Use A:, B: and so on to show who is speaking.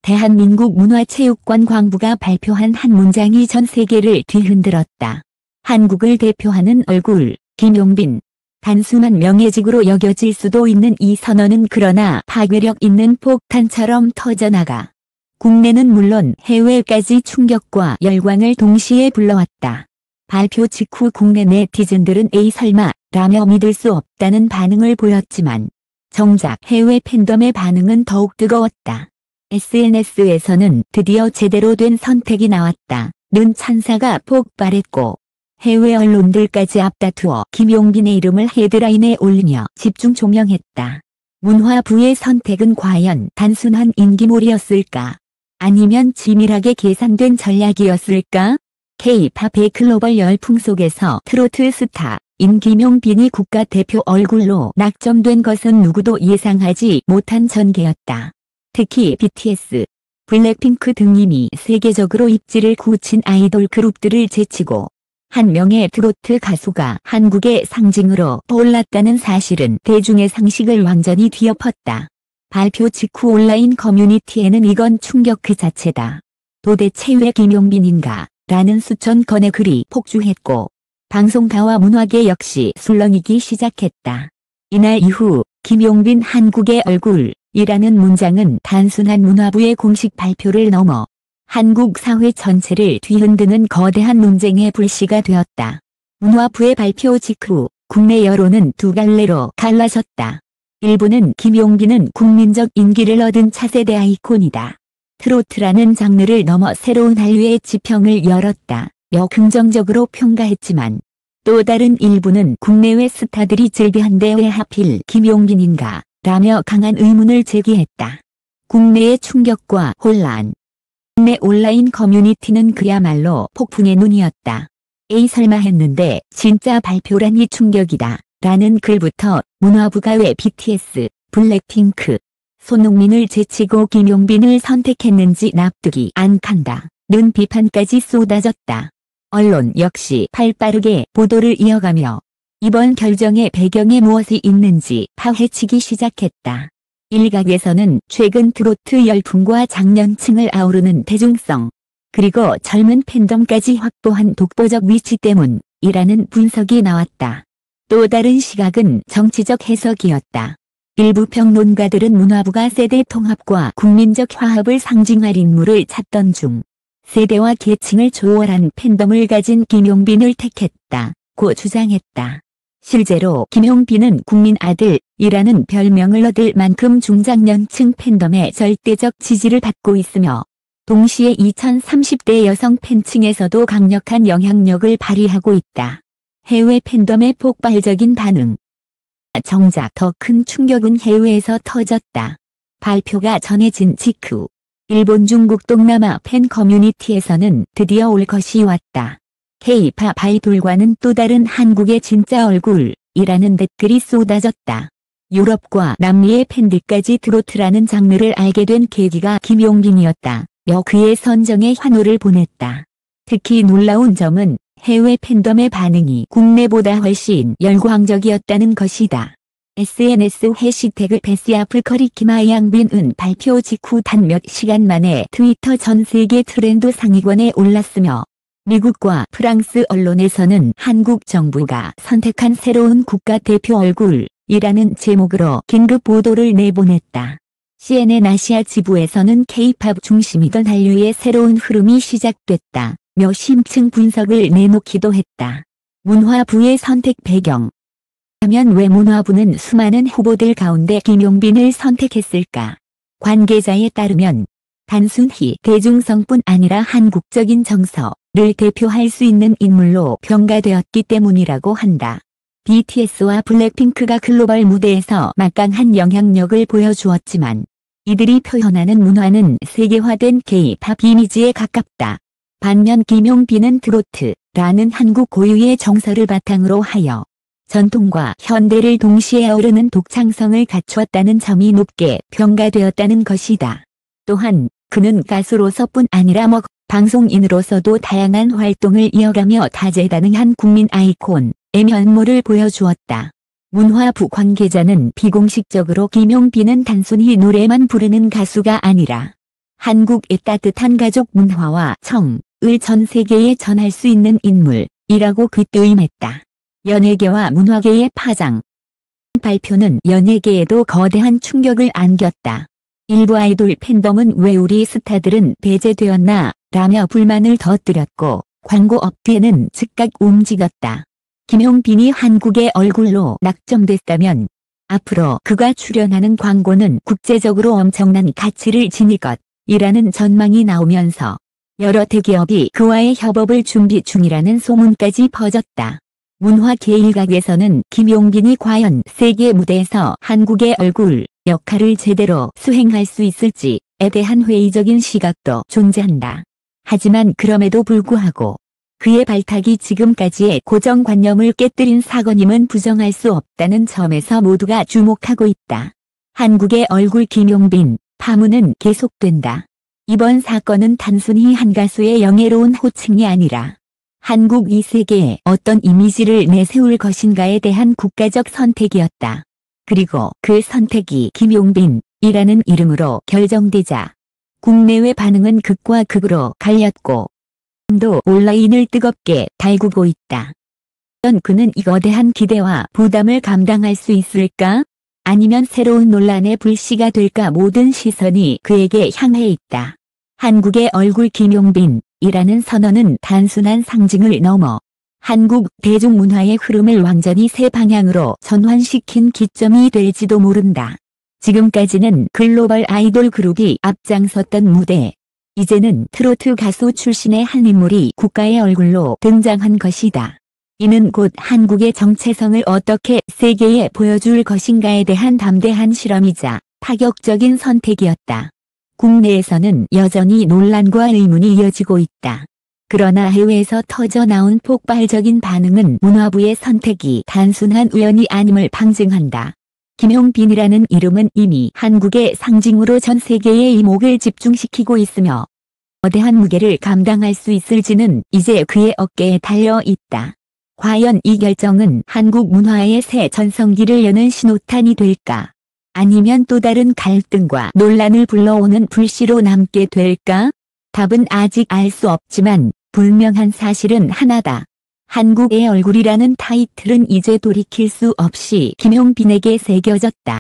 A: 대한민국 문화체육관광부가 발표한 한 문장이 전 세계를 뒤흔들었다. 한국을 대표하는 얼굴, 김용빈. 단순한 명예직으로 여겨질 수도 있는 이 선언은 그러나 파괴력 있는 폭탄처럼 터져나가 국내는 물론 해외까지 충격과 열광을 동시에 불러왔다. 발표 직후 국내 네티즌들은 에이 설마 라며 믿을 수 없다는 반응을 보였지만 정작 해외 팬덤의 반응은 더욱 뜨거웠다. SNS에서는 드디어 제대로 된 선택이 나왔다는 찬사가 폭발했고 해외 언론들까지 앞다투어 김용빈의 이름을 헤드라인에 올리며 집중 조명했다. 문화부의 선택은 과연 단순한 인기몰이였을까? 아니면 치밀하게 계산된 전략이었을까? K-팝의 글로벌 열풍 속에서 트로트 스타인 김용빈이 국가대표 얼굴로 낙점된 것은 누구도 예상하지 못한 전개였다. 특히 BTS, 블랙핑크 등 이미 세계적으로 입지를 굳힌 아이돌 그룹들을 제치고 한 명의 트로트 가수가 한국의 상징으로 떠올랐다는 사실은 대중의 상식을 완전히 뒤엎었다. 발표 직후 온라인 커뮤니티에는 이건 충격 그 자체다. 도대체 왜 김용빈인가? 라는 수천 건의 글이 폭주했고 방송가와 문화계 역시 술렁이기 시작했다. 이날 이후 김용빈 한국의 얼굴이라는 문장은 단순한 문화부의 공식 발표를 넘어 한국 사회 전체를 뒤흔드는 거대한 논쟁의 불씨가 되었다. 문화부의 발표 직후 국내 여론은 두 갈래로 갈라졌다. 일부는 김용빈은 국민적 인기를 얻은 차세대 아이콘이다. 트로트라는 장르를 넘어 새로운 한류의 지평을 열었다며 긍정적으로 평가했지만 또 다른 일부는 국내외 스타들이 즐비한데 왜 하필 김용빈인가 라며 강한 의문을 제기했다. 국내의 충격과 혼란. 국내 온라인 커뮤니티는 그야말로 폭풍의 눈이었다. 에이 설마 했는데 진짜 발표라니 충격이다. 라는 글부터 문화부가 왜 BTS, 블랙핑크, 손흥민을 제치고 김용빈을 선택했는지 납득이 안 간다. 는 비판까지 쏟아졌다. 언론 역시 발빠르게 보도를 이어가며 이번 결정의 배경에 무엇이 있는지 파헤치기 시작했다. 일각에서는 최근 트로트 열풍과 장년층을 아우르는 대중성, 그리고 젊은 팬덤까지 확보한 독보적 위치 때문이라는 분석이 나왔다. 또 다른 시각은 정치적 해석이었다. 일부 평론가들은 문화부가 세대 통합과 국민적 화합을 상징할 인물을 찾던 중 세대와 계층을 초월한 팬덤을 가진 김용빈을 택했다고 주장했다. 실제로 김용빈은 국민 아들이라는 별명을 얻을 만큼 중장년층 팬덤의 절대적 지지를 받고 있으며 동시에 2030대 여성 팬층에서도 강력한 영향력을 발휘하고 있다. 해외 팬덤의 폭발적인 반응. 정작 더 큰 충격은 해외에서 터졌다. 발표가 전해진 직후 일본, 중국, 동남아 팬 커뮤니티에서는 드디어 올 것이 왔다. K-팝 아이돌과는 또 다른 한국의 진짜 얼굴이라는 댓글이 쏟아졌다. 유럽과 남미의 팬들까지 트로트라는 장르를 알게 된 계기가 김용빈이었다며 그의 선정에 환호를 보냈다. 특히 놀라운 점은 해외 팬덤의 반응이 국내보다 훨씬 열광적이었다는 것이다. SNS 해시태그 베스야플커리 김하양빈은 발표 직후 단 몇 시간 만에 트위터 전 세계 트렌드 상위권에 올랐으며 미국과 프랑스 언론에서는 한국 정부가 선택한 새로운 국가대표 얼굴이라는 제목으로 긴급 보도를 내보냈다. CNN 아시아 지부에서는 K-팝 중심이던 한류의 새로운 흐름이 시작됐다며 심층 분석을 내놓기도 했다. 문화부의 선택 배경. 하면 왜 문화부는 수많은 후보들 가운데 김용빈을 선택했을까? 관계자에 따르면 단순히 대중성뿐 아니라 한국적인 정서를 대표할 수 있는 인물로 평가되었기 때문이라고 한다. BTS와 블랙핑크가 글로벌 무대에서 막강한 영향력을 보여주었지만 이들이 표현하는 문화는 세계화된 K-팝 이미지에 가깝다. 반면 김용빈은 트로트라는 한국 고유의 정서를 바탕으로 하여 전통과 현대를 동시에 어우르는 독창성을 갖추었다는 점이 높게 평가되었다는 것이다. 또한 그는 가수로서뿐 아니라 방송인으로서도 다양한 활동을 이어가며 다재다능한 국민 아이콘의 면모를 보여주었다. 문화부 관계자는 비공식적으로 김용빈은 단순히 노래만 부르는 가수가 아니라 한국의 따뜻한 가족 문화와 청을 전 세계에 전할 수 있는 인물이라고 귀임했다. 연예계와 문화계의 파장. 발표는 연예계에도 거대한 충격을 안겼다. 일부 아이돌 팬덤은 왜 우리 스타들은 배제되었나 라며 불만을 터뜨렸고 광고 업계는 즉각 움직였다. 김용빈이 한국의 얼굴로 낙점됐다면 앞으로 그가 출연하는 광고는 국제적으로 엄청난 가치를 지닐 것이라는 전망이 나오면서 여러 대기업이 그와의 협업을 준비 중이라는 소문까지 퍼졌다. 문화계 일각에서는 김용빈이 과연 세계 무대에서 한국의 얼굴 역할을 제대로 수행할 수 있을지에 대한 회의적인 시각도 존재한다. 하지만 그럼에도 불구하고 그의 발탁이 지금까지의 고정관념을 깨뜨린 사건임은 부정할 수 없다는 점에서 모두가 주목하고 있다. 한국의 얼굴 김용빈 파문은 계속된다. 이번 사건은 단순히 한 가수의 영예로운 호칭이 아니라 한국 이 세계에 어떤 이미지를 내세울 것인가에 대한 국가적 선택이었다. 그리고 그 선택이 김용빈이라는 이름으로 결정되자 국내외 반응은 극과 극으로 갈렸고 도 온라인을 뜨겁게 달구고 있다. 그는 이 거대한 기대와 부담을 감당할 수 있을까? 아니면 새로운 논란의 불씨가 될까? 모든 시선이 그에게 향해 있다. 한국의 얼굴 김용빈이라는 선언은 단순한 상징을 넘어 한국 대중문화의 흐름을 완전히 새 방향으로 전환시킨 기점이 될지도 모른다. 지금까지는 글로벌 아이돌 그룹이 앞장섰던 무대. 이제는 트로트 가수 출신의 한 인물이 국가의 얼굴로 등장한 것이다. 이는 곧 한국의 정체성을 어떻게 세계에 보여줄 것인가에 대한 담대한 실험이자 파격적인 선택이었다. 국내에서는 여전히 논란과 의문이 이어지고 있다. 그러나 해외에서 터져나온 폭발적인 반응은 문화부의 선택이 단순한 우연이 아님을 방증한다. 김용빈이라는 이름은 이미 한국의 상징으로 전 세계의 이목을 집중시키고 있으며 거대한 무게를 감당할 수 있을지는 이제 그의 어깨에 달려 있다. 과연 이 결정은 한국 문화의 새 전성기를 여는 신호탄이 될까? 아니면 또 다른 갈등과 논란을 불러오는 불씨로 남게 될까? 답은 아직 알 수 없지만 분명한 사실은 하나다. 한국의 얼굴이라는 타이틀은 이제 돌이킬 수 없이 김용빈에게 새겨졌다.